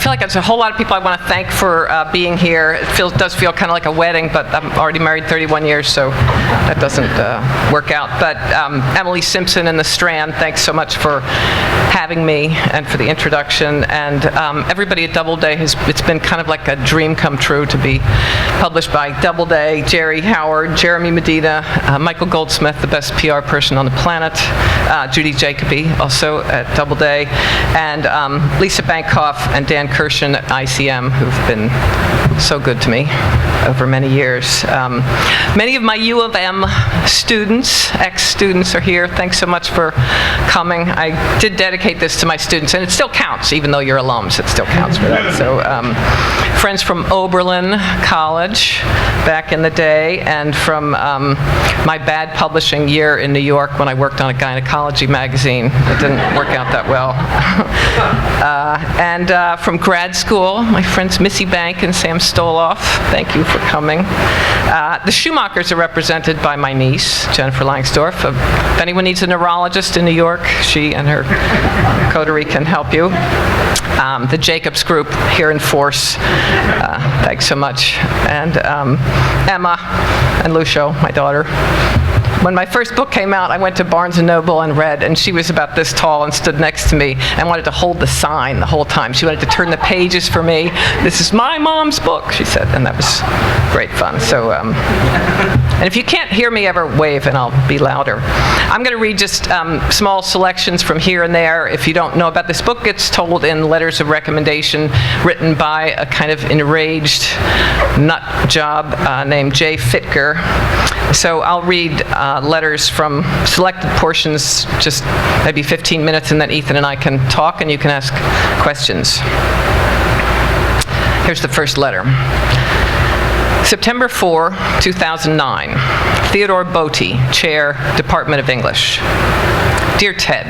feel like there's a whole lot of people I want to thank for being here. It does feel kind of like a wedding, but I'm already married 31 years, so that doesn't work out. But Emily Simpson and the Strand, thanks so much for having me and for the introduction. And everybody at Doubleday, it's been kind of like a dream come true to be published by Doubleday, Jerry Howard, Jeremy Medina, Michael Goldsmith, the best PR person on the planet, Judy Jacoby, also at Doubleday, and Lisa Bancroft and Dan Kirshen at ICM, who've been so good to me over many years. Many of my U of M students, ex-students, are here. Thanks so much for coming. I did dedicate this to my students, and it still counts, even though you're alums, it still counts for that. So friends from Oberlin College back in the day, and from my bad publishing year in New York when I worked on a gynecology magazine. It didn't work out that well. And from grad school, my friends Missy Bank and Sam Stoloff, thank you for coming. The Schumachers are represented by my niece, Jennifer Langsdorff. If anyone needs a neurologist in New York, she and her coterie can help you. The Jacobs Group here in force, thanks so much. And Emma and Lucio, my daughter. When my first book came out, I went to Barnes & Noble and read, and she was about this tall and stood next to me and wanted to hold the sign the whole time. She wanted to turn the pages for me. "This is my mom's book," she said, and that was great fun. So, and if you can't hear me ever, wave and I'll be louder. I'm going to read just small selections from here and there. If you don't know about this book, it's told in letters of recommendation written by a kind of enraged nut job named J. Fitger. So I'll read letters from selected portions, just maybe 15 minutes, and then Ethan and I can talk and you can ask questions. Here's the first letter. September 4, 2009. Theodore Botti, Chair, Department of English. Dear Ted,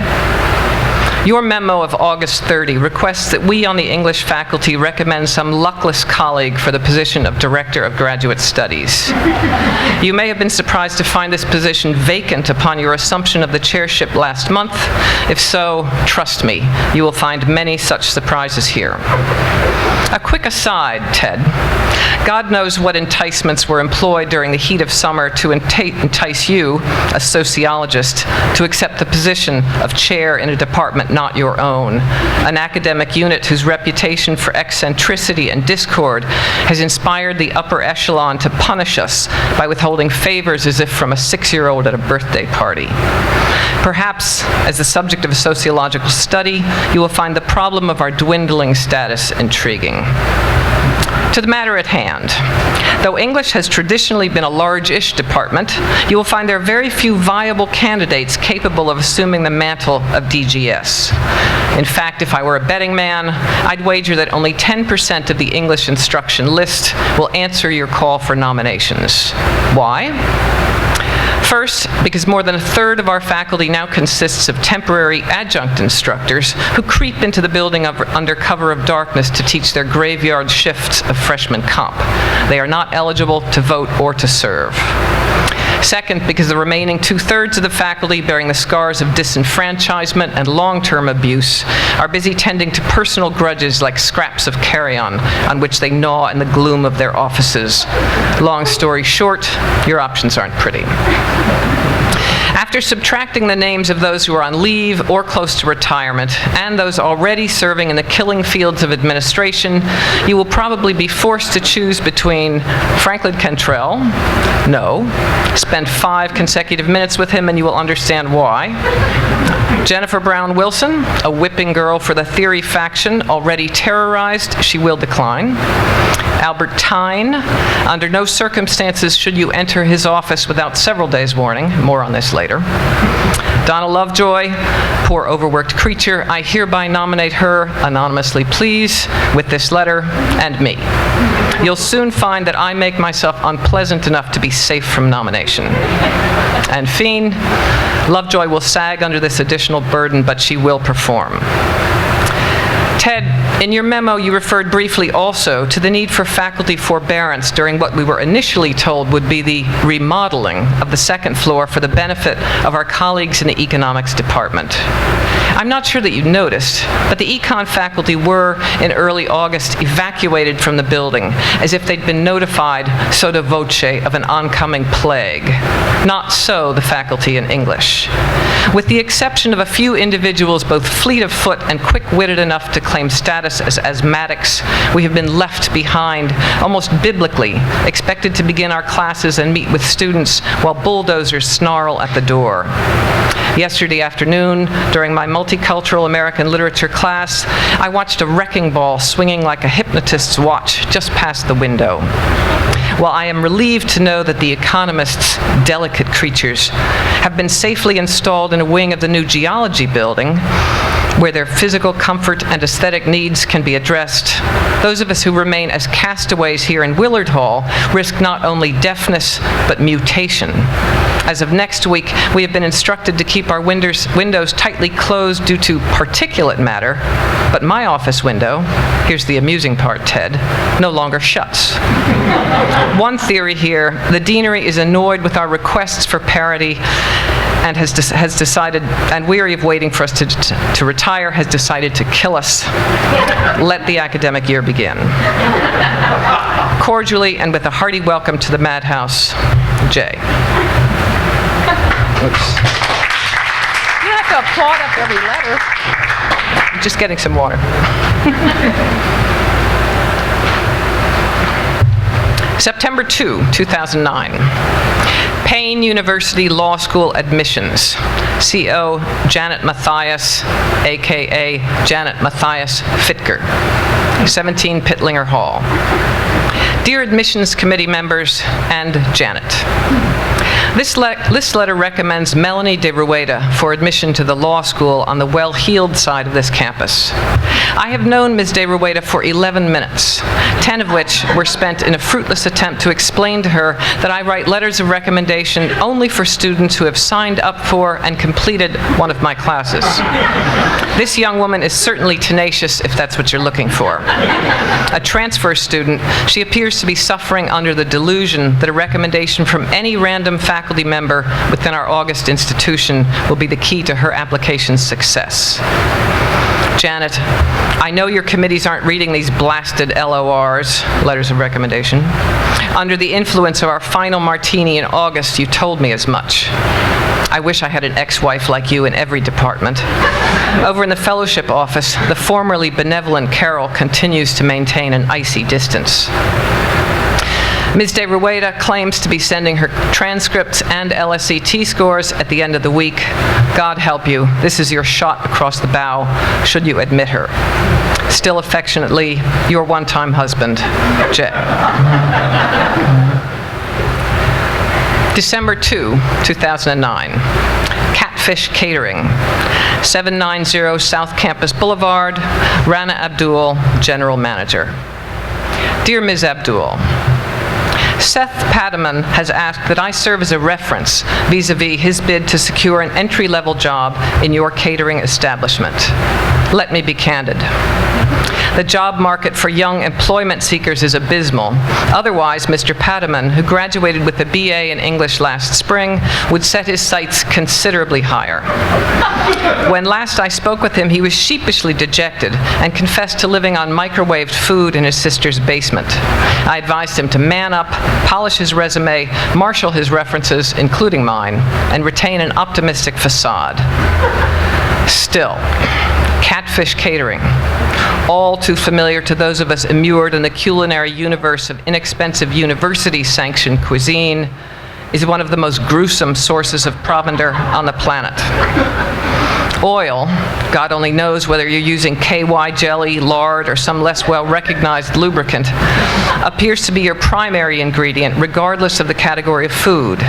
your memo of August 30 requests that we on the English faculty recommend some luckless colleague for the position of Director of Graduate Studies. You may have been surprised to find this position vacant upon your assumption of the chairship last month. If so, trust me, you will find many such surprises here. A quick aside, Ted. God knows what enticements were employed during the heat of summer to entice you, a sociologist, to accept the position of chair in a department not your own, an academic unit whose reputation for eccentricity and discord has inspired the upper echelon to punish us by withholding favors as if from a 6-year-old at a birthday party. Perhaps, as the subject of a sociological study, you will find the problem of our dwindling status intriguing. To the matter at hand. Though English has traditionally been a large-ish department, you will find there are very few viable candidates capable of assuming the mantle of DGS. In fact, if I were a betting man, I'd wager that only 10% of the English instruction list will answer your call for nominations. Why? First, because more than a third of our faculty now consists of temporary adjunct instructors who creep into the building under cover of darkness to teach their graveyard shifts of freshman comp. They are not eligible to vote or to serve. Second, because the remaining 2/3 of the faculty bearing the scars of disenfranchisement and long-term abuse are busy tending to personal grudges like scraps of carrion on which they gnaw in the gloom of their offices. Long story short, your options aren't pretty. After subtracting the names of those who are on leave or close to retirement and those already serving in the killing fields of administration, you will probably be forced to choose between Franklin Cantrell, no, spend 5 consecutive minutes with him and you will understand why, Jennifer Brown Wilson, a whipping girl for the theory faction, already terrorized, she will decline, Albert Tyne, under no circumstances should you enter his office without several days' warning, more on this later. Donna Lovejoy, poor overworked creature, I hereby nominate her, anonymously please, with this letter, and me. You'll soon find that I make myself unpleasant enough to be safe from nomination. And Fiend, Lovejoy will sag under this additional burden, but she will perform. Ted, in your memo, you referred briefly also to the need for faculty forbearance during what we were initially told would be the remodeling of the second floor for the benefit of our colleagues in the economics department. I'm not sure that you noticed, but the econ faculty were, in early August, evacuated from the building, as if they'd been notified sotto voce of an oncoming plague. Not so the faculty in English. With the exception of a few individuals both fleet of foot and quick-witted enough to claim status as asthmatics, we have been left behind, almost biblically, expected to begin our classes and meet with students while bulldozers snarl at the door. Yesterday afternoon, during my multicultural American literature class, I watched a wrecking ball swinging like a hypnotist's watch just past the window. While I am relieved to know that the economists, delicate creatures, have been safely installed in a wing of the new geology building, where their physical comfort and aesthetic needs can be addressed, those of us who remain as castaways here in Willard Hall risk not only deafness, but mutation. As of next week, we have been instructed to keep our windows tightly closed due to particulate matter, but my office window, here's the amusing part, Ted, no longer shuts. One theory here, the deanery is annoyed with our requests for parity and has decided, and weary of waiting for us to retire, has decided to kill us. Let the academic year begin. Cordially and with a hearty welcome to the Madhouse, Jay. Oops. You don't have to applaud up every letter. I'm just getting some water. September 2, 2009. Payne University Law School admissions. CO Janet Matthias, a.k.a. Janet Matthias Fitger, 17 Pittlinger Hall. Dear admissions committee members and Janet, this letter recommends Melanie de Rueda for admission to the law school on the well-heeled side of this campus. I have known Ms. de Rueda for 11 minutes, 10 of which were spent in a fruitless attempt to explain to her that I write letters of recommendation only for students who have signed up for and completed one of my classes. This young woman is certainly tenacious if that's what you're looking for. A transfer student, she appears to be suffering under the delusion that a recommendation from any random faculty member within our August institution will be the key to her application's success. Janet, I know your committees aren't reading these blasted LORs, letters of recommendation. Under the influence of our final martini in August, you told me as much. I wish I had an ex-wife like you in every department. Over in the fellowship office, the formerly benevolent Carol continues to maintain an icy distance. Ms. de Rueda claims to be sending her transcripts and LSET scores at the end of the week. God help you, this is your shot across the bow, should you admit her. Still affectionately, your one-time husband, Jay. December 2, 2009. Catfish Catering, 790 South Campus Boulevard, Rana Abdul, General Manager. Dear Ms. Abdul, Seth Padaman has asked that I serve as a reference vis-a-vis his bid to secure an entry-level job in your catering establishment. Let me be candid. The job market for young employment seekers is abysmal. Otherwise, Mr. Padaman, who graduated with a BA in English last spring, would set his sights considerably higher. When last I spoke with him, he was sheepishly dejected and confessed to living on microwaved food in his sister's basement. I advised him to man up, polish his resume, marshal his references, including mine, and retain an optimistic facade. Still, Catfish Catering, all too familiar to those of us immured in the culinary universe of inexpensive university-sanctioned cuisine, is one of the most gruesome sources of provender on the planet. Oil, God only knows whether you're using KY jelly, lard, or some less well-recognized lubricant, appears to be your primary ingredient, regardless of the category of food.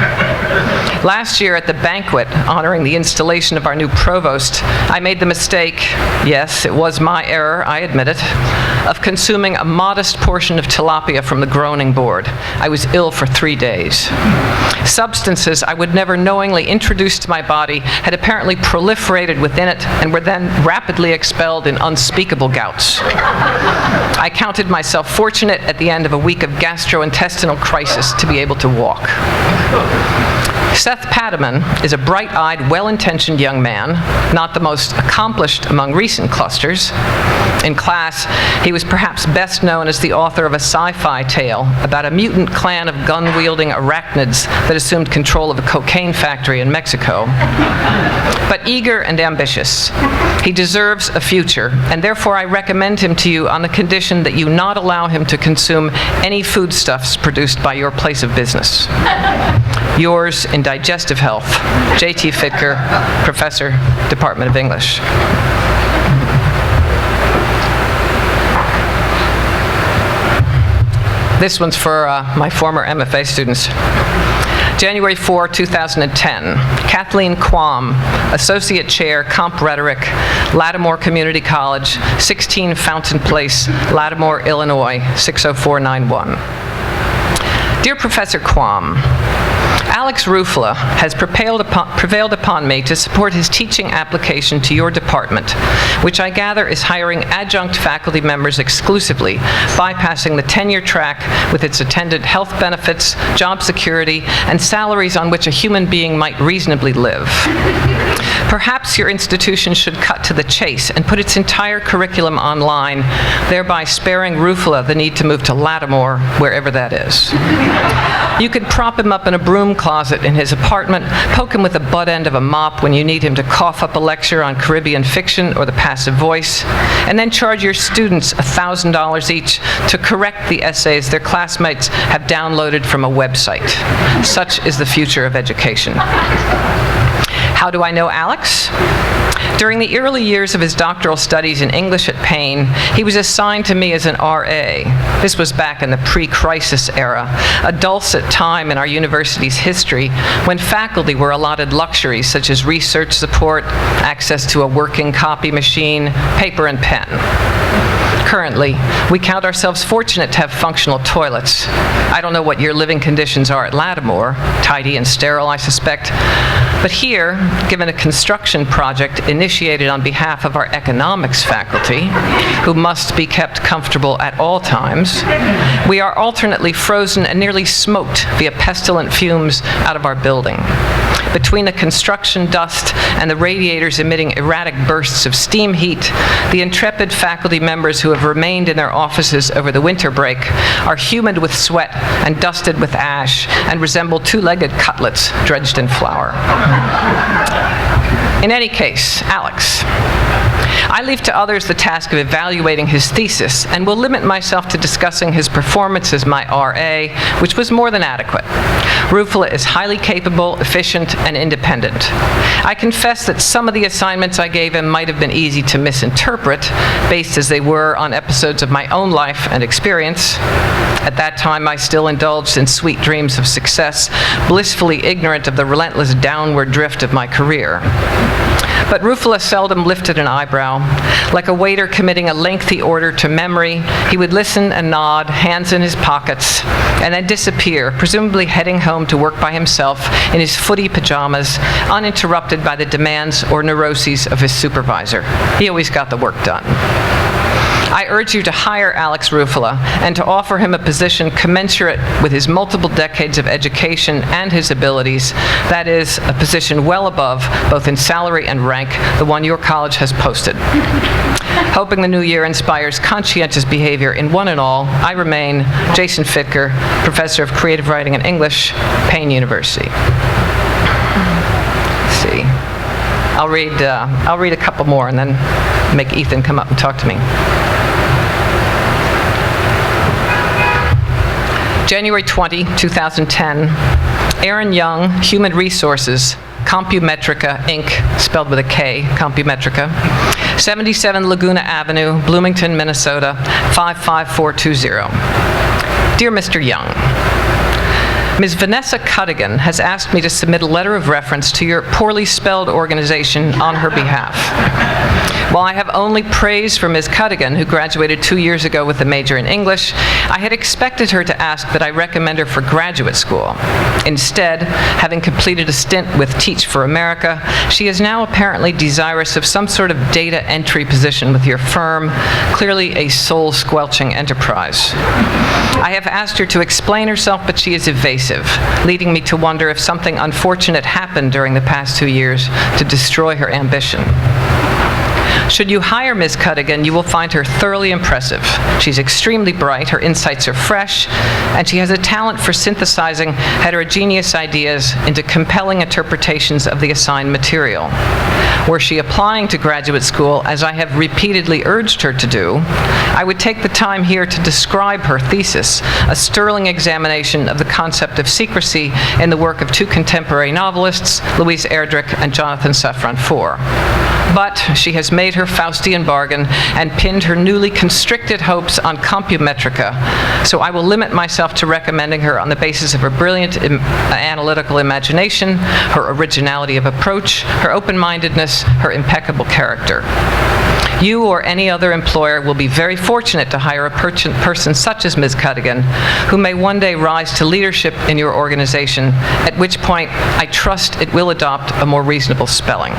Last year at the banquet honoring the installation of our new provost, I made the mistake, yes, it was my error, I admit it, of consuming a modest portion of tilapia from the groaning board. I was ill for 3 days. Substances I would never knowingly introduce to my body had apparently proliferated within it and were then rapidly expelled in unspeakable gouts. I counted myself fortunate at the end of a week of gastrointestinal crisis to be able to walk. Seth Patterman is a bright-eyed, well-intentioned young man, not the most accomplished among recent clusters. In class, he was perhaps best known as the author of a sci-fi tale about a mutant clan of gun-wielding arachnids that assumed control of a cocaine factory in Mexico. But eager and ambitious, he deserves a future, and therefore I recommend him to you on the condition that you not allow him to consume any foodstuffs produced by your place of business. Yours in digestive health, J.T. Fitger, Professor, Department of English. This one's for my former MFA students. January 4, 2010, Kathleen Quam, Associate Chair, Comp Rhetoric, Lattimore Community College, 16 Fountain Place, Lattimore, Illinois, 60491. Dear Professor Quam, Alex Ruffala has prevailed upon me to support his teaching application to your department, which I gather is hiring adjunct faculty members exclusively, bypassing the tenure track with its attendant health benefits, job security, and salaries on which a human being might reasonably live. Perhaps your institution should cut to the chase and put its entire curriculum online, thereby sparing Ruffala the need to move to Lattimore, wherever that is. You could prop him up in a broom closet in his apartment, poke him with the butt end of a mop when you need him to cough up a lecture on Caribbean fiction or the passive voice, and then charge your students $1,000 each to correct the essays their classmates have downloaded from a website. Such is the future of education. How do I know Alex? During the early years of his doctoral studies in English at Payne, he was assigned to me as an RA. This was back in the pre-crisis era, a dulcet time in our university's history when faculty were allotted luxuries such as research support, access to a working copy machine, paper and pen. Currently, we count ourselves fortunate to have functional toilets. I don't know what your living conditions are at Lattimore, tidy and sterile, I suspect. But here, given a construction project initiated on behalf of our economics faculty, who must be kept comfortable at all times, we are alternately frozen and nearly smoked via pestilent fumes out of our building. Between the construction dust and the radiators emitting erratic bursts of steam heat, the intrepid faculty members who have remained in their offices over the winter break are humid with sweat and dusted with ash and resemble two-legged cutlets dredged in flour. In any case, Alex. I leave to others the task of evaluating his thesis and will limit myself to discussing his performance as my RA, which was more than adequate. Ruffala is highly capable, efficient, and independent. I confess that some of the assignments I gave him might have been easy to misinterpret, based as they were on episodes of my own life and experience. At that time, I still indulged in sweet dreams of success, blissfully ignorant of the relentless downward drift of my career. But Ruffala seldom lifted an eyebrow. Like a waiter committing a lengthy order to memory, he would listen and nod, hands in his pockets, and then disappear, presumably heading home to work by himself in his footy pajamas, uninterrupted by the demands or neuroses of his supervisor. He always got the work done. I urge you to hire Alex Ruffala and to offer him a position commensurate with his multiple decades of education and his abilities, that is, a position well above, both in salary and rank, the one your college has posted. Hoping the new year inspires conscientious behavior in one and all, I remain Jason Fitger, Professor of Creative Writing and English, Payne University. Let's see. I'll read a couple more and then make Ethan come up and talk to me. January 20, 2010, Aaron Young, Human Resources, Compumetrica, Inc., spelled with a K, Compumetrica, 77 Laguna Avenue, Bloomington, Minnesota, 55420. Dear Mr. Young, Ms. Vanessa Cuddigan has asked me to submit a letter of reference to your poorly spelled organization on her behalf. While I have only praise for Ms. Cuddigan, who graduated 2 years ago with a major in English, I had expected her to ask that I recommend her for graduate school. Instead, having completed a stint with Teach for America, she is now apparently desirous of some sort of data entry position with your firm, clearly a soul-squelching enterprise. I have asked her to explain herself, but she is evasive. evasive, leading me to wonder if something unfortunate happened during the past 2 years to destroy her ambition. Should you hire Ms. Cuddigan, you will find her thoroughly impressive. She's extremely bright, her insights are fresh, and she has a talent for synthesizing heterogeneous ideas into compelling interpretations of the assigned material. Were she applying to graduate school, as I have repeatedly urged her to do, I would take the time here to describe her thesis, a sterling examination of the concept of secrecy in the work of two contemporary novelists, Louise Erdrich and Jonathan Safran Foer. But she has made her Faustian bargain and pinned her newly constricted hopes on compumetrica, so I will limit myself to recommending her on the basis of her brilliant analytical imagination, her originality of approach, her open-mindedness, her impeccable character. You or any other employer will be very fortunate to hire a person such as Ms. Cuddigan, who may one day rise to leadership in your organization, at which point I trust it will adopt a more reasonable spelling.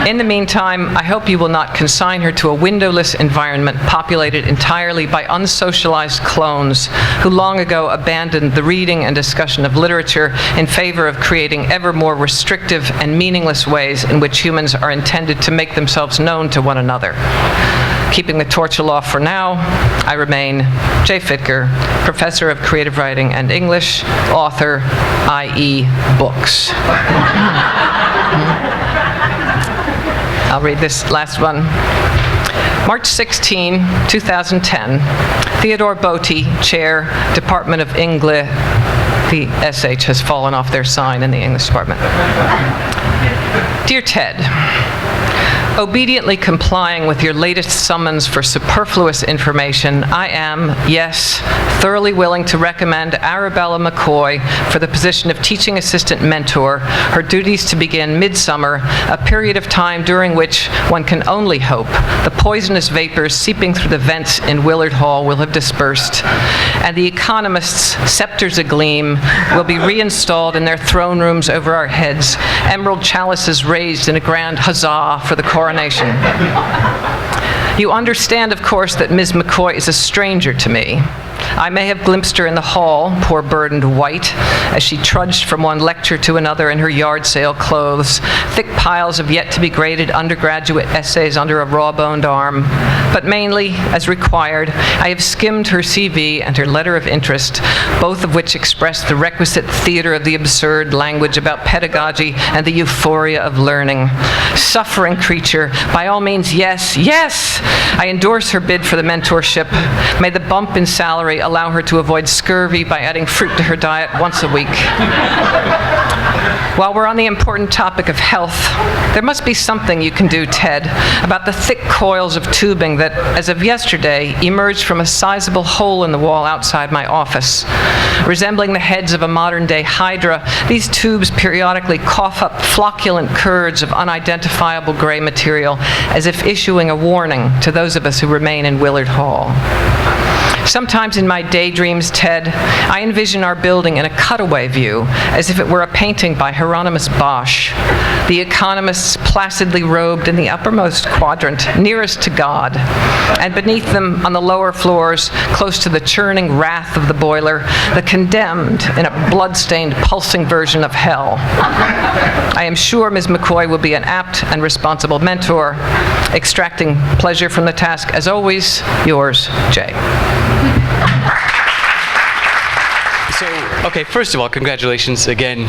In the meantime, I hope you will not consign her to a windowless environment populated entirely by unsocialized clones who long ago abandoned the reading and discussion of literature in favor of creating ever more restrictive and meaningless ways in which humans are intended to make themselves known to one another. Keeping the torch aloft for now, I remain J. Fitger, Professor of Creative Writing and English, author, i.e. books. I'll read this last one. March 16, 2010, Theodore Botti, Chair, Department of English. The SH has fallen off their sign in the English department. Dear Ted, obediently complying with your latest summons for superfluous information, I am, yes, thoroughly willing to recommend Arabella McCoy for the position of teaching assistant mentor, her duties to begin midsummer, a period of time during which one can only hope the poisonous vapors seeping through the vents in Willard Hall will have dispersed, and the economists, scepters agleam, will be reinstalled in their throne rooms over our heads, emerald chalices raised in a grand huzzah for the coronation. You understand, of course, that Ms. McCoy is a stranger to me. I may have glimpsed her in the hall, poor burdened wight, as she trudged from one lecture to another in her yard sale clothes, thick piles of yet-to-be-graded undergraduate essays under a raw-boned arm. But mainly, as required, I have skimmed her CV and her letter of interest, both of which express the requisite theater of the absurd language about pedagogy and the euphoria of learning. Suffering creature, by all means, yes, yes! I endorse her bid for the mentorship. May the bump in salary allow her to avoid scurvy by adding fruit to her diet once a week. While we're on the important topic of health, there must be something you can do, Ted, about the thick coils of tubing that, as of yesterday, emerged from a sizable hole in the wall outside my office. Resembling the heads of a modern-day hydra, these tubes periodically cough up flocculent curds of unidentifiable gray material, as if issuing a warning to those of us who remain in Willard Hall. Sometimes in my daydreams, Ted, I envision our building in a cutaway view, as if it were a painting by Hieronymus Bosch. The economists placidly robed in the uppermost quadrant, nearest to God, and beneath them, on the lower floors, close to the churning wrath of the boiler, the condemned in a blood-stained, pulsing version of hell. I am sure Ms. McCoy will be an apt and responsible mentor, extracting pleasure from the task. As always, yours, Jay. So, okay, first of all, congratulations again,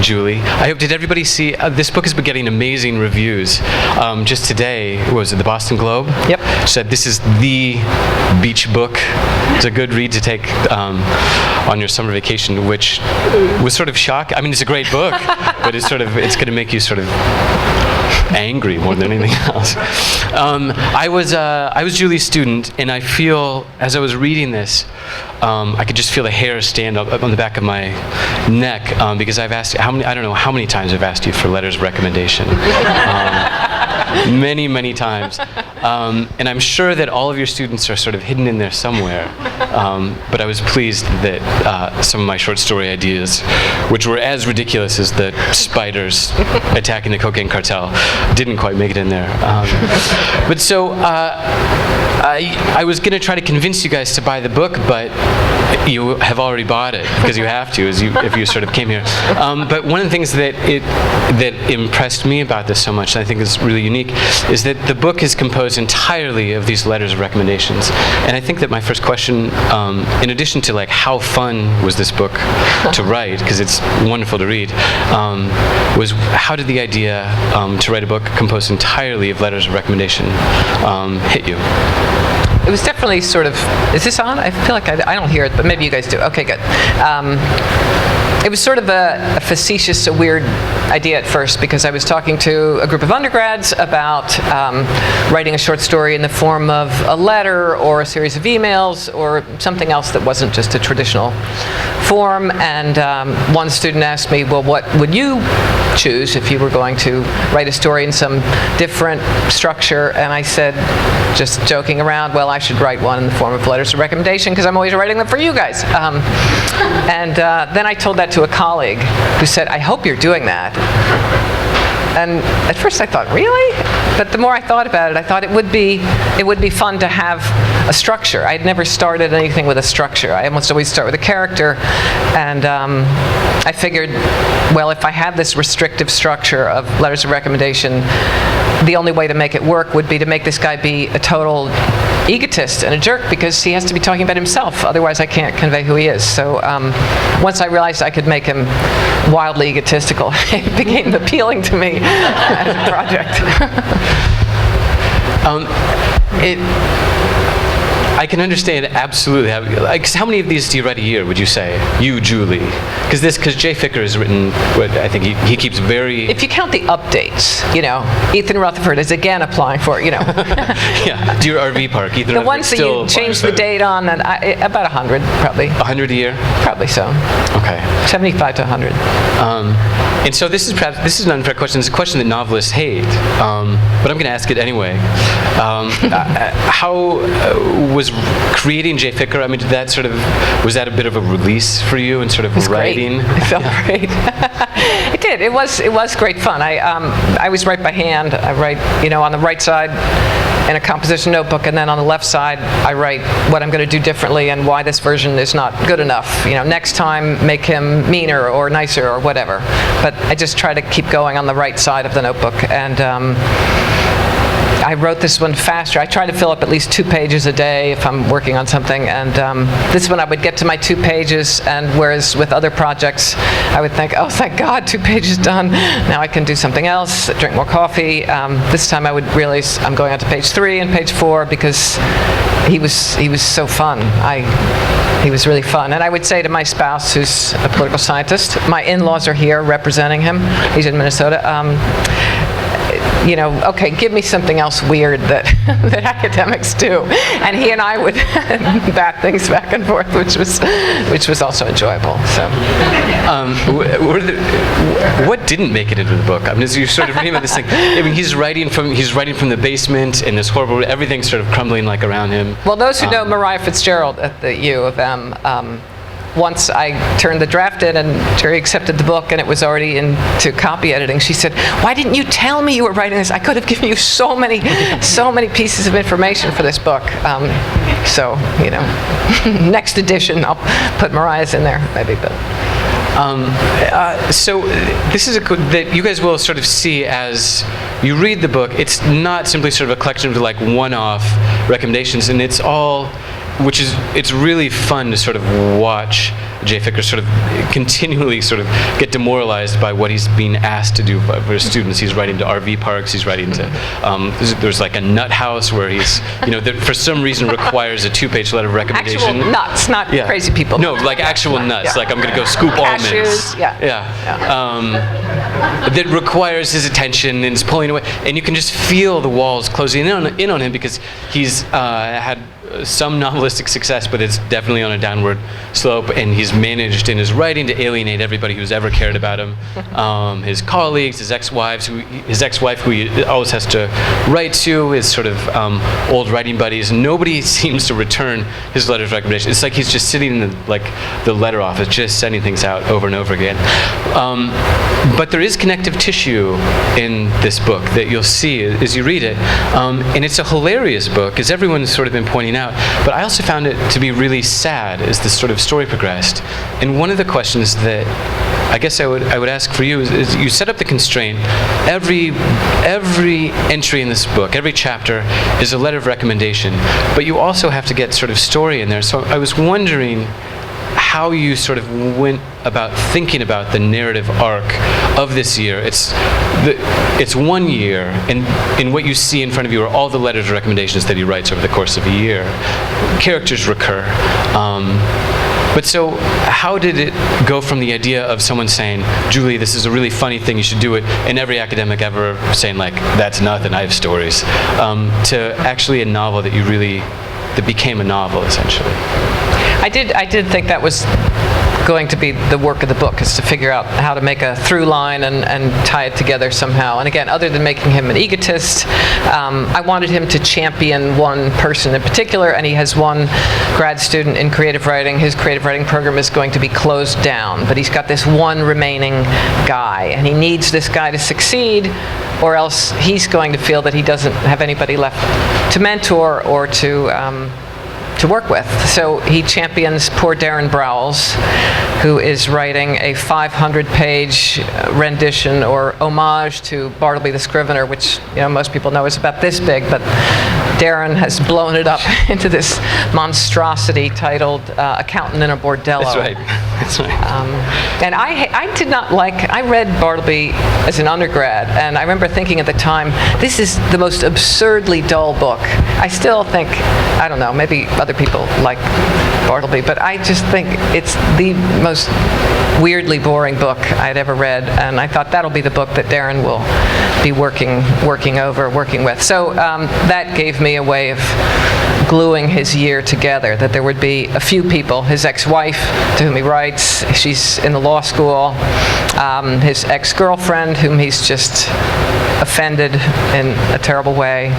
Julie. I hope, did everybody see, this book has been getting amazing reviews. Just today, was it the Boston Globe? Yep. Said this is the beach book. It's a good read to take on your summer vacation, which was sort of shock. I mean, it's a great book, but it's going to make you sort of angry more than anything else. I was Julie's student, and I feel, as I was reading this, I could just feel the hair stand up on the back of my neck, because I've asked, I don't know how many times I've asked you for letters of recommendation. Many, many times. And I'm sure that all of your students are sort of hidden in there somewhere. But I was pleased that some of my short story ideas, which were as ridiculous as the spiders attacking the cocaine cartel, didn't quite make it in there. But so I was going to try to convince you guys to buy the book, but you have already bought it because you have to, if you sort of came here. But one of the things that impressed me about this so much, and I think is really unique, is that the book is composed entirely of these letters of recommendations. And I think that my first question, in addition to like how fun was this book to write, because it's wonderful to read, was how did the idea to write a book composed entirely of letters of recommendation hit you? It was definitely sort of, is this on? I feel like I don't hear it, but maybe you guys do. Okay, good. It was sort of a facetious, a weird idea at first, because I was talking to a group of undergrads about writing a short story in the form of a letter or a series of emails or something else that wasn't just a traditional form. And one student asked me, well, what would you choose if you were going to write a story in some different structure? And I said, just joking around, well, I should write one in the form of letters of recommendation because I'm always writing them for you guys. And then I told that to a colleague who said, I hope you're doing that. And at first I thought, really? But the more I thought about it, I thought it would be fun to have a structure. I'd never started anything with a structure. I almost always start with a character. And I figured, well, if I had this restrictive structure of letters of recommendation, the only way to make it work would be to make this guy be a total egotist and a jerk, because he has to be talking about himself. Otherwise, I can't convey who he is. So once I realized I could make him wildly egotistical, it became appealing to me as a project. I can understand absolutely. How many of these do you write a year, would you say? You, Julie. Because Jay Fitger has written, what I think he keeps very... If you count the updates, Ethan Rutherford is again applying for it, Yeah, Dear RV Park, Ethan the Rutherford ones that you change the date on, and about 100, probably. 100 a year? Probably so. Okay. 75 to 100. And so this is an unfair question. It's a question that novelists hate, but I'm going to ask it anyway. How was creating Jay Fitger? I mean, was that a bit of a release for you in sort of writing? Great. It felt great. It did. It was great fun. I was write by hand. I write, on the right side in a composition notebook, and then on the left side I write what I'm going to do differently and why this version is not good enough. Next time make him meaner or nicer or whatever. But I just try to keep going on the right side of the notebook. And I wrote this one faster. I try to fill up at least 2 pages a day if I'm working on something. And this one I would get to my 2 pages, and whereas with other projects I would think, oh, thank God, 2 pages done. Now I can do something else, drink more coffee. This time I would realize I'm going on to page 3 and page 4 because he was so fun. He was really fun. And I would say to my spouse, who's a political scientist, my in-laws are here representing him. He's in Minnesota. Okay, give me something else weird that academics do. And he and I would bat things back and forth, which was also enjoyable. So, what didn't make it into the book? I mean, as you're sort of reading about this thing, I mean, he's writing from the basement, and this horrible, everything's sort of crumbling like around him. Well, those who know Mariah Fitzgerald at the U of M. Once I turned the draft in and Jerry accepted the book and it was already into copy editing, she said, why didn't you tell me you were writing this? I could have given you so many pieces of information for this book. So, next edition, I'll put Mariah's in there, maybe. But. So this is that you guys will sort of see as you read the book. It's not simply sort of a collection of like one-off recommendations, and it's really fun to sort of watch Jay Fitger sort of continually sort of get demoralized by what he's being asked to do for his students. He's writing to RV parks. He's writing to there's like a nut house where he's that for some reason requires a 2-page letter of recommendation. Actual nuts, not crazy people. No, like actual nuts. Yeah. Like I'm gonna go scoop almonds. Cashews. Yeah. That requires his attention and is pulling away, and you can just feel the walls closing in on him because he's had some novelistic success, but it's definitely on a downward slope, and he's managed in his writing to alienate everybody who's ever cared about him. His colleagues, his ex-wife who he always has to write to, his sort of old writing buddies. Nobody seems to return his letters of recommendation. It's like he's just sitting in the letter office, just sending things out over and over again. But there is connective tissue in this book that you'll see as you read it, and it's a hilarious book, as everyone's sort of been pointing playing out. But I also found it to be really sad as this sort of story progressed. And one of the questions that I guess I would ask for you is you set up the constraint. Every entry in this book, every chapter is a letter of recommendation, but you also have to get sort of story in there. So I was wondering how you sort of went about thinking about the narrative arc of this year. It's 1 year, and in what you see in front of you are all the letters of recommendations that he writes over the course of a year. Characters recur. But so how did it go from the idea of someone saying, Julie, this is a really funny thing, you should do it, and every academic ever saying, like, that's nothing, I have stories, to actually a novel that became a novel, essentially? I did think that was going to be the work of the book, is to figure out how to make a through line and tie it together somehow. And again, other than making him an egotist, I wanted him to champion one person in particular, and he has one grad student in creative writing. His creative writing program is going to be closed down, but he's got this one remaining guy, and he needs this guy to succeed, or else he's going to feel that he doesn't have anybody left to mentor or to work with. So he champions poor Darren Browles, who is writing a 500-page rendition or homage to Bartleby the Scrivener, which most people know is about this big, but Darren has blown it up into this monstrosity titled Accountant in a Bordello. That's right. That's right. And I did not like, I read Bartleby as an undergrad, and I remember thinking at the time, this is the most absurdly dull book. I still think, I don't know, maybe other people like Bartleby, but I just think it's the most weirdly boring book I'd ever read, and I thought that'll be the book that Darren will be working with. So that gave me a way of gluing his year together, that there would be a few people, his ex-wife, to whom he writes, she's in the law school, his ex-girlfriend, whom he's just offended in a terrible way,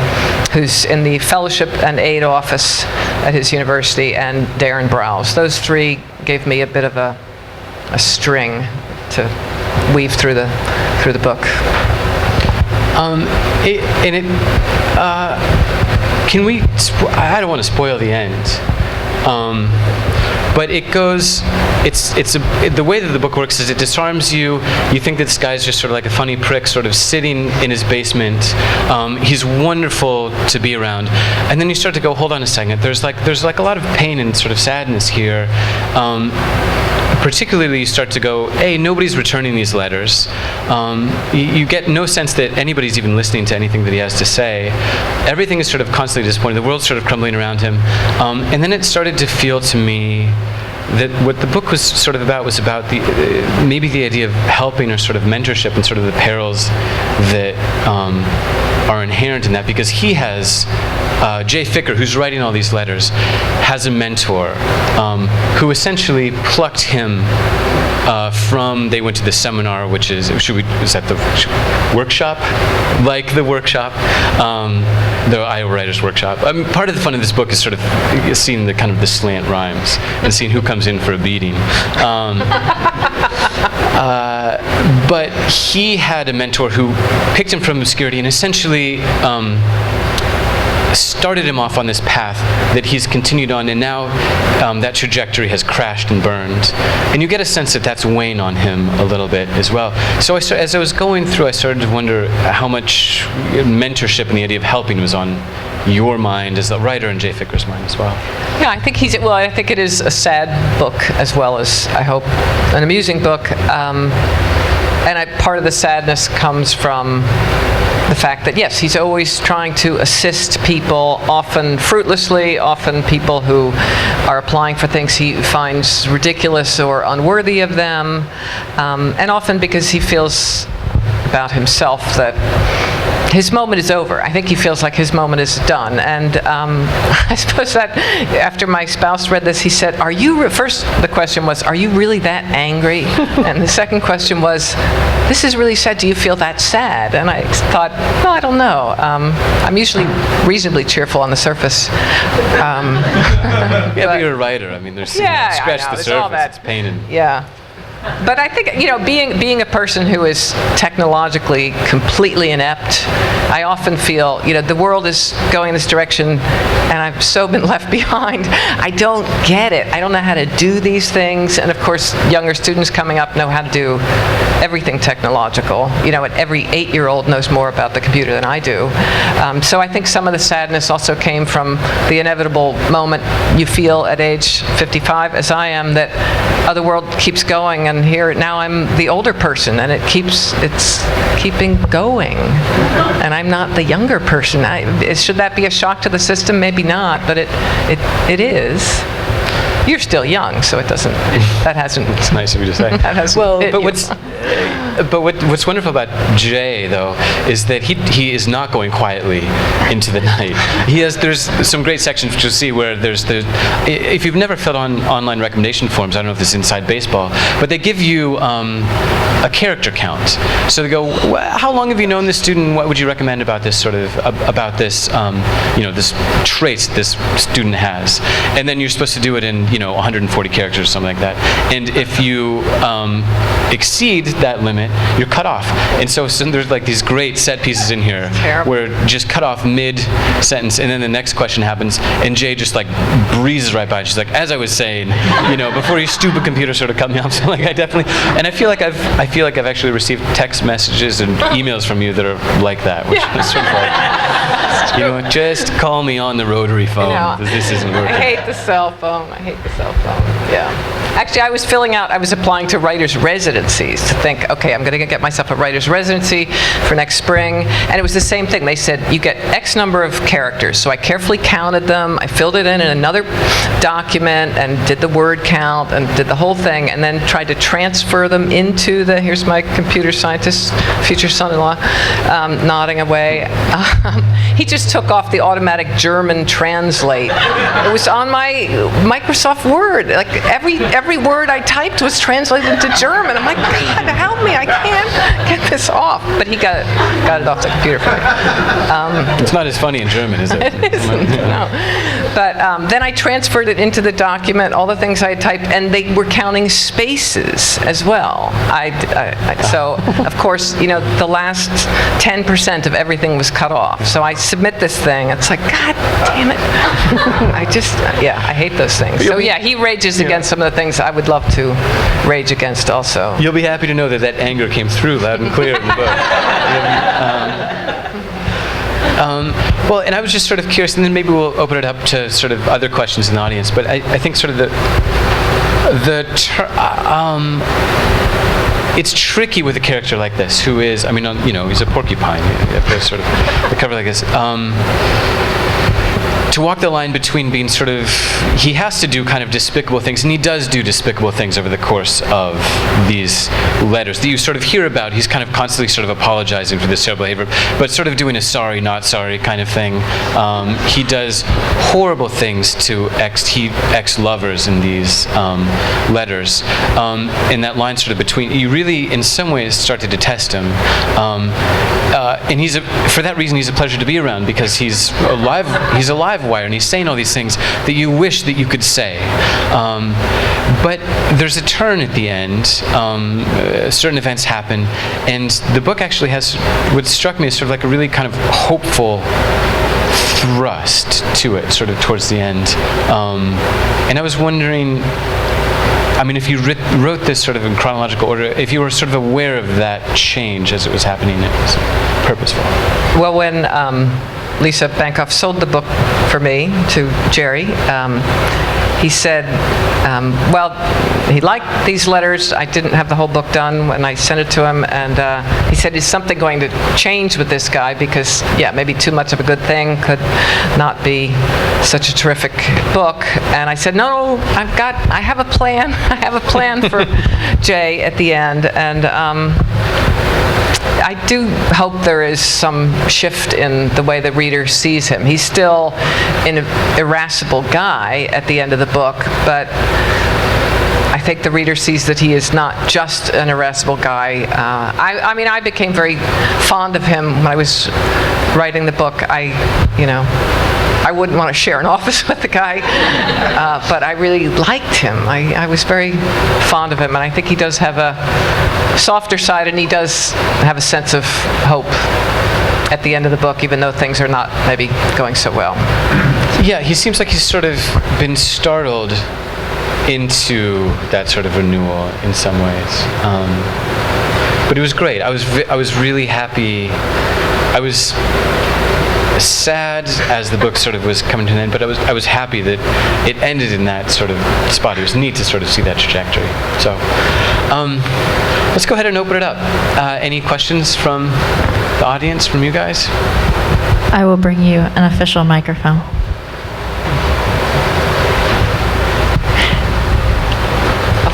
who's in the fellowship and aid office at his university, and Darren Browse. Those three gave me a bit of a string to weave through the book. Can we? I don't want to spoil the end, but it goes. The way that the book works is it disarms you. You think that this guy's just sort of like a funny prick, sort of sitting in his basement. He's wonderful to be around, and then you start to go, hold on a second. There's like a lot of pain and sort of sadness here. Particularly, you start to go, hey, nobody's returning these letters. You get no sense that anybody's even listening to anything that he has to say. Everything is sort of constantly disappointing. The world's sort of crumbling around him. And then it started to feel to me that what the book was sort of about was about maybe the idea of helping or sort of mentorship and sort of the perils that are inherent in that, because he has Jay Fitger, who's writing all these letters, has a mentor who essentially plucked him from, they went to the seminar, which is that the workshop? Like the workshop, the Iowa Writers Workshop. Part of the fun of this book is sort of seeing the kind of the slant rhymes and seeing who comes in for a beating. But he had a mentor who picked him from obscurity and essentially started him off on this path that he's continued on, and now that trajectory has crashed and burned. And you get a sense that that's weighing on him a little bit as well. So as I was going through, I started to wonder how much mentorship and the idea of helping was on your mind as the writer and Jay Fitger's mind as well. Yeah, I think it is a sad book as well as, I hope, an amusing book. And part of the sadness comes from the fact that, yes, he's always trying to assist people, often fruitlessly, often people who are applying for things he finds ridiculous or unworthy of them, and often because he feels about himself that his moment is over. I think he feels like his moment is done. And I suppose that after my spouse read this, he said, first the question was, are you really that angry? And the second question was, this is really sad, do you feel that sad? And I thought, no, I don't know. I'm usually reasonably cheerful on the surface. Yeah, but you're a writer. I mean, there's scratch the surface, it's pain and... Yeah. But I think, being a person who is technologically completely inept, I often feel, the world is going in this direction, and I've so been left behind. I don't get it. I don't know how to do these things. And of course, younger students coming up know how to do everything technological. Every 8-year-old knows more about the computer than I do. So I think some of the sadness also came from the inevitable moment you feel at age 55, as I am, that the world keeps going, and here now I'm the older person, and it's keeping going, and I'm not the younger person. Should that be a shock to the system? Maybe not, but it is. You're still young, so it doesn't. That hasn't. It's nice of you to say. That hasn't. Well, what's wonderful about Jay, though, is that he is not going quietly into the night. There's some great sections which you'll see where if you've never filled on online recommendation forms, I don't know if this is inside baseball, but they give you a character count. So they go, how long have you known this student? What would you recommend about this this traits this student has? And then you're supposed to do it in 140 characters or something like that. And if you exceed that limit, you're cut off. And so there's like these great set pieces in here where just cut off mid-sentence, and then the next question happens, and Jay just like breezes right by. And she's like, as I was saying, before your stupid computer sort of cut me off. So like I feel like I've actually received text messages and emails from you that are like that, which is sort of like, just call me on the rotary phone. This isn't working. I hate the cell phone. Yeah. Actually, I was applying to writers' residencies to think, okay, I'm going to get myself a writer's residency for next spring. And it was the same thing. They said, you get X number of characters. So I carefully counted them. I filled it in another document and did the word count and did the whole thing, and then tried to transfer them into here's my computer scientist, future son-in-law, nodding away. He just took off the automatic German translate. It was on my Microsoft Word. Like every word I typed was translated into German. I'm like, God, help me! I can't get this off. But he got it off the computer for me. It's not as funny in German, is it? It isn't. No. But then I transferred it into the document, all the things I had typed, and they were counting spaces as well. So of course, the last 10% of everything was cut off. So I submit this thing. It's like, God damn it! I hate those things. So yeah, he rages against some of the things I would love to rage against also. You'll be happy to know that anger came through loud and clear in the book. Well, and I was just sort of curious, and then maybe we'll open it up to sort of other questions in the audience. But I think sort of it's tricky with a character like this, who is, he's a porcupine. You have to sort of the cover like this. To walk the line between being he has to do kind of despicable things, and he does do despicable things over the course of these letters that you sort of hear about. He's kind of constantly sort of apologizing for this terrible behavior, but sort of doing a sorry, not sorry kind of thing. He does horrible things to ex-lovers in these letters. In that line sort of between, you really, in some ways, start to detest him. And for that reason, he's a pleasure to be around, because he's a live wire, and he's saying all these things that you wish that you could say. But there's a turn at the end. Certain events happen, and the book actually has what struck me as sort of like a really kind of hopeful thrust to it, sort of towards the end. And I was wondering, if you wrote this sort of in chronological order, if you were sort of aware of that change as it was happening, it was purposeful. Well, when Lisa Bankoff sold the book for me to Jerry, he said, he liked these letters. I didn't have the whole book done when I sent it to him, and he said, is something going to change with this guy? Because, maybe too much of a good thing could not be such a terrific book. And I said, no, I have a plan. I have a plan for Jay at the end, and I do hope there is some shift in the way the reader sees him. He's still an irascible guy at the end of the book, but I think the reader sees that he is not just an irascible guy. I became very fond of him when I was writing the book. I wouldn't want to share an office with the guy, but I really liked him. I was very fond of him, and I think he does have a softer side, and he does have a sense of hope at the end of the book, even though things are not maybe going so well. Yeah, he seems like he's sort of been startled into that sort of renewal in some ways. But it was great. I was really happy. I was sad as the book sort of was coming to an end, but I was happy that it ended in that sort of spot. It was neat to sort of see that trajectory. So let's go ahead and open it up. Any questions from the audience, from you guys? I will bring you an official microphone.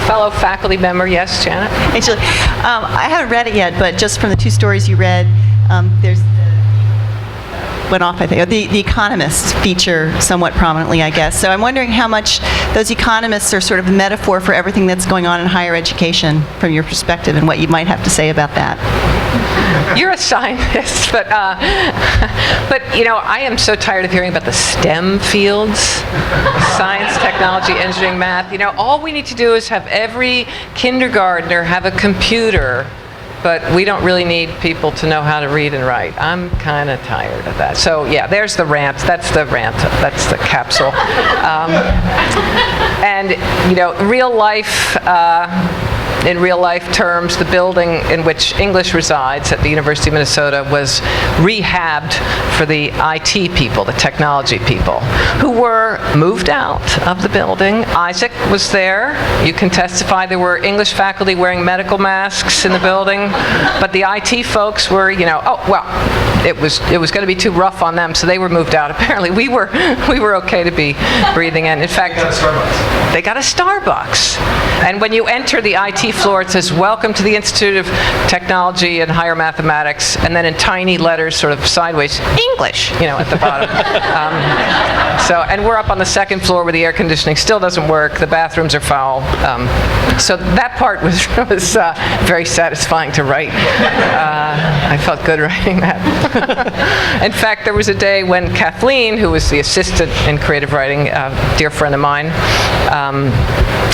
Fellow faculty member, yes, Janet? Actually, I haven't read it yet, but just from the two stories you read, there's went off, I think. The economists feature somewhat prominently, I guess. So I'm wondering how much those economists are sort of a metaphor for everything that's going on in higher education from your perspective, and what you might have to say about that. You're a scientist, but you know, I am so tired of hearing about the STEM fields: science, technology, engineering, math. You know, all we need to do is have every kindergartner have a computer, but we don't really need people to know how to read and write. I'm kind of tired of that. So yeah, there's the rant. That's the rant. That's the capsule. And you know, real life. In real life terms, the building in which English resides at the University of Minnesota was rehabbed for the IT people, the technology people, who were moved out of the building. Isaac was there. You can testify there were English faculty wearing medical masks in the building, but the IT folks were, you know, oh, well, it was going to be too rough on them, so they were moved out. Apparently, we were okay to be breathing in. In fact, they got a Starbucks. And when you enter the IT floor, it says, "Welcome to the Institute of Technology and Higher Mathematics," and then in tiny letters, sort of sideways, "English," you know, at the bottom. And we're up on the second floor where the air conditioning still doesn't work. The bathrooms are foul. So that part was very satisfying to write. I felt good writing that. In fact, there was a day when Kathleen, who was the assistant in creative writing, a dear friend of mine,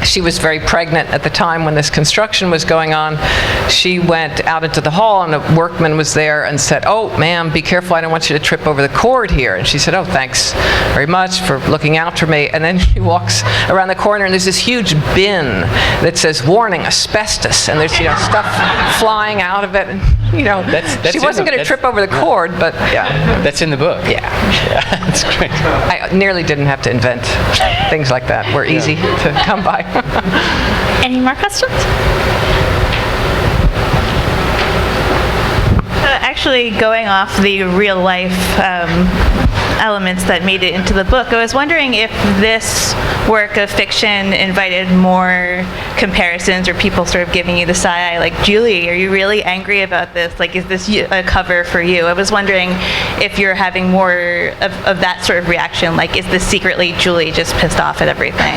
she was very pregnant at the time when this construction was going on. She went out into the hall, and a workman was there and said, "Oh, ma'am, be careful, I don't want you to trip over the cord here." And she said, "Oh, thanks very much for looking out for me." And then she walks around the corner, and there's this huge bin that says, "Warning, asbestos," and there's, you know, stuff flying out of it. And, you know, that's she wasn't going to trip over the cord, but yeah. That's in the book. Yeah. That's great. I nearly didn't have to invent things like that. We're easy to come by. Any more questions? Actually, going off the real life elements that made it into the book, I was wondering if this work of fiction invited more comparisons, or people sort of giving you the side eye, like, "Julie, are you really angry about this? Like, is this a cover for you?" I was wondering if you're having more of that sort of reaction, like, is this secretly Julie just pissed off at everything?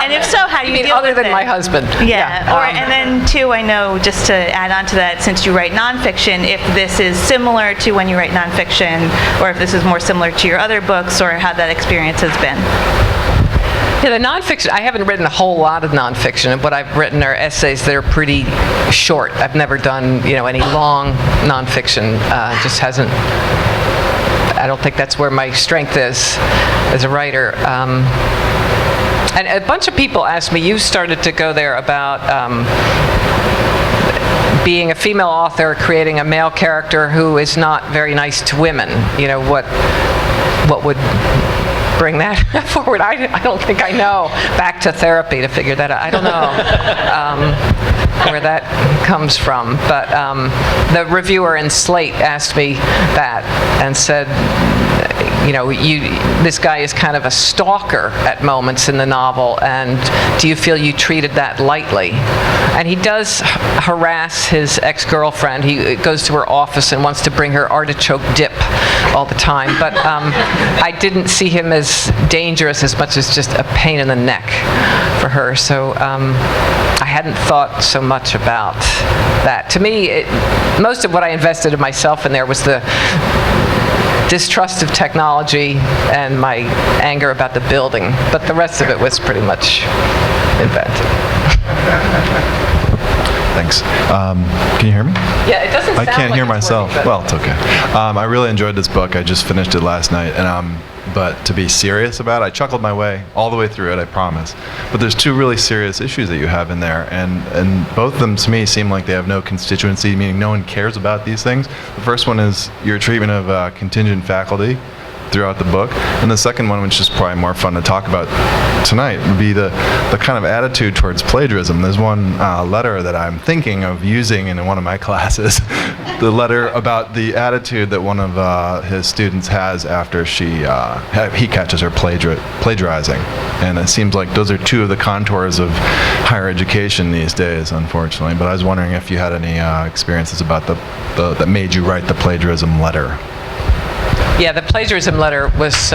and if so, how do you deal other with than it? my husband? Yeah. And then too, I know, just to add on to that, since you write nonfiction, if this is similar to when you write nonfiction, or if this is more similar to your other books, or how that experience has been. Yeah, the nonfiction, I haven't written a whole lot of nonfiction. What I've written are essays that are pretty short. I've never done, you know, any long nonfiction. Just hasn't, I don't think that's where my strength is as a writer. And a bunch of people asked me, you started to go there about being a female author, creating a male character who is not very nice to women. You know, what would bring that forward? I don't think I know. Back to therapy to figure that out. I don't know where that comes from. But the reviewer in Slate asked me that and said, you know, this guy is kind of a stalker at moments in the novel, and do you feel you treated that lightly? And he does harass his ex-girlfriend. He goes to her office and wants to bring her artichoke dip all the time. But I didn't see him as dangerous as much as just a pain in the neck for her. So I hadn't thought so much about that. To me, most of what I invested in myself in there was the distrust of technology and my anger about the building. But the rest of it was pretty much invented. Thanks. Can you hear me? Yeah, it doesn't I sound can't like hear it's myself. working, but- Well, it's okay. I really enjoyed this book. I just finished it last night, and but to be serious about it, I chuckled my way all the way through it, I promise. But there's two really serious issues that you have in there, and both of them to me seem like they have no constituency, meaning no one cares about these things. The first one is your treatment of contingent faculty throughout the book, and the second one, which is probably more fun to talk about tonight, would be the kind of attitude towards plagiarism. There's one letter that I'm thinking of using in one of my classes, the letter about the attitude that one of his students has after he catches her plagiarizing, and it seems like those are two of the contours of higher education these days, unfortunately. But I was wondering if you had any experiences about that made you write the plagiarism letter. Yeah, the plagiarism letter was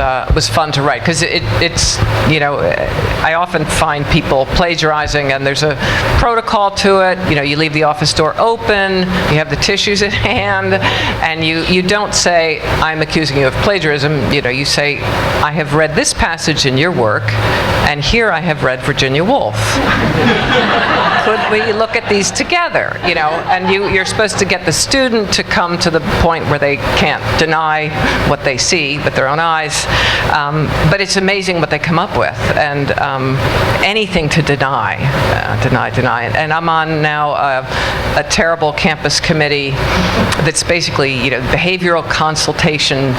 fun to write because it's, you know, I often find people plagiarizing and there's a protocol to it. You know, you leave the office door open, you have the tissues at hand, and you don't say, I'm accusing you of plagiarism. You know, you say, I have read this passage in your work, and here I have read Virginia Woolf. Could we look at these together? You know, and you're supposed to get the student to come to the point where they can't deny what they see with their own eyes. But it's amazing what they come up with, and anything to deny. And I'm on now a terrible campus committee that's basically, you know, behavioral consultation.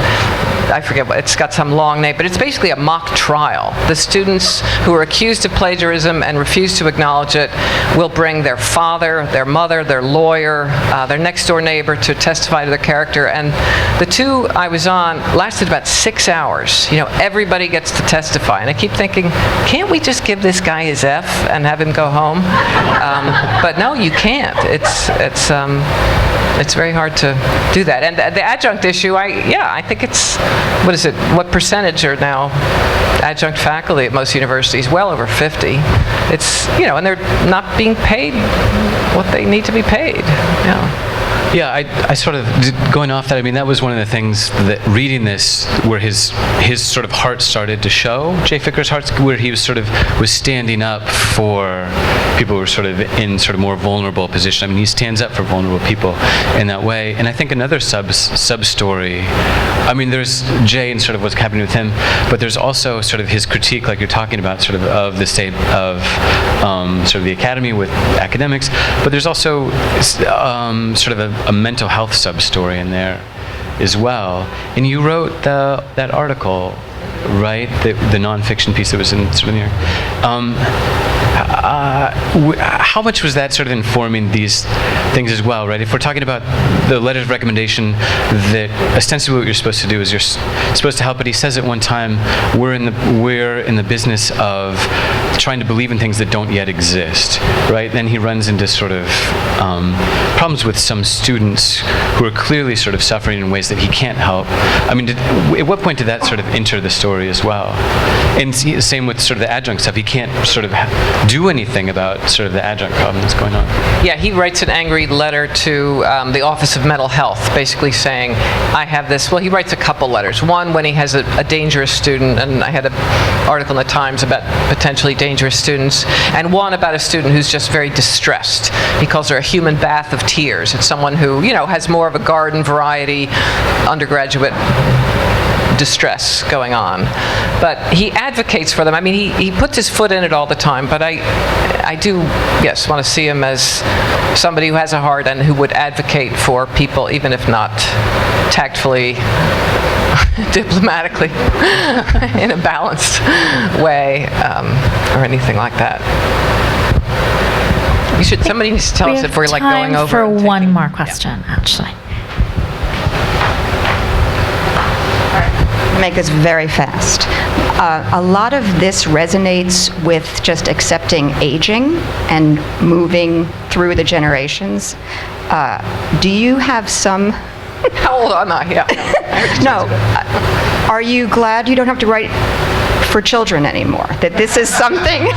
I forget what, it's got some long name, but it's basically a mock trial. The students who are accused of plagiarism and refuse to acknowledge it will bring their father, their mother, their lawyer, their next door neighbor to testify to their character. And the two I was on lasted about 6 hours. You know, everybody gets to testify. And I keep thinking, can't we just give this guy his F and have him go home? But no, you can't. It's very hard to do that. And the adjunct issue, I think it's, what is it, what percentage are now adjunct faculty at most universities? Well over 50. It's, you know, and they're not being paid what they need to be paid. Yeah. Yeah, I sort of, going off that, I mean, that was one of the things that reading this, where his sort of heart started to show, J. Ficker's heart, where he was standing up for people who were sort of in sort of more vulnerable position. I mean, he stands up for vulnerable people in that way. And I think another sub-story, I mean, there's Jay and sort of what's happening with him, but there's also sort of his critique, like you're talking about, sort of the state of sort of the academy with academics, but there's also sort of a mental health sub-story in there as well. And you wrote that article, right? The nonfiction piece that was in sort of New York. How much was that sort of informing these things as well, right? If we're talking about the letter of recommendation, that ostensibly what you're supposed to do is you're supposed to help, but he says at one time, we're in the business of trying to believe in things that don't yet exist, right? Then he runs into sort of problems with some students who are clearly sort of suffering in ways that he can't help. I mean, at what point did that sort of enter the story as well? And same with sort of the adjunct stuff. He can't sort of do anything about sort of the adjunct problem that's going on. Yeah, he writes an angry letter to the Office of Mental Health, basically saying, I have this. Well, he writes a couple letters. One when he has a dangerous student, and I had an article in the Times about potentially dangerous students, and one about a student who's just very distressed. He calls her a human bath of tears. It's someone who, you know, has more of a garden variety undergraduate distress going on. But he advocates for them. I mean, he puts his foot in it all the time, but I do, yes, want to see him as somebody who has a heart and who would advocate for people, even if not tactfully, diplomatically, in a balanced way, or anything like that. Somebody needs to tell us if we're like going over. We have time for one more question, actually. Make this very fast. A lot of this resonates with just accepting aging and moving through the generations. Do you have some... How old am I? Yeah. No. Are you glad you don't have to write for children anymore? That this is something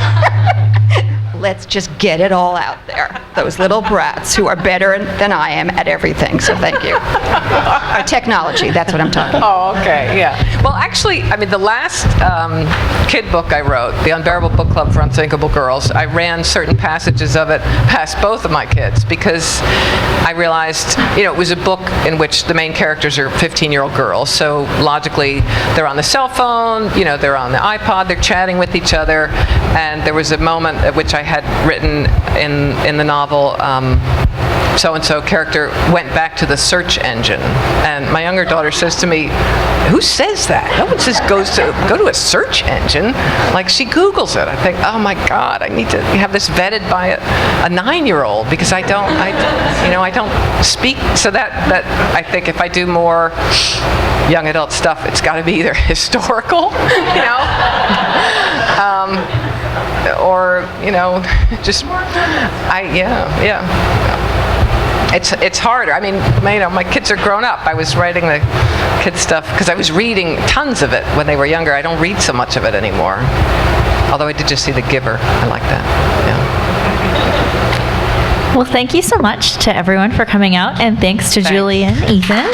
let's just get it all out there. Those little brats who are better than I am at everything, so thank you. Technology, that's what I'm talking about. Oh, okay, yeah. Well, actually, I mean, the last kid book I wrote, The Unbearable Book Club for Unthinkable Girls, I ran certain passages of it past both of my kids because I realized, it was a book in which the main characters are 15-year-old girls, so logically they're on the cell phone, they're on the iPod, they're chatting with each other, and there was a moment at which I had written in the novel, so-and-so character went back to the search engine. And my younger daughter says to me, who says that? No one says go to a search engine. Like, she Googles it. I think, oh my God, I need to have this vetted by a 9-year-old because I don't speak. So that I think if I do more young adult stuff, it's got to be either historical, or, just, It's harder. I mean, my kids are grown up. I was writing the kids stuff because I was reading tons of it when they were younger. I don't read so much of it anymore. Although I did just see The Giver. I like that. Yeah. Well, thank you so much to everyone for coming out, and thanks to Julie and Ethan.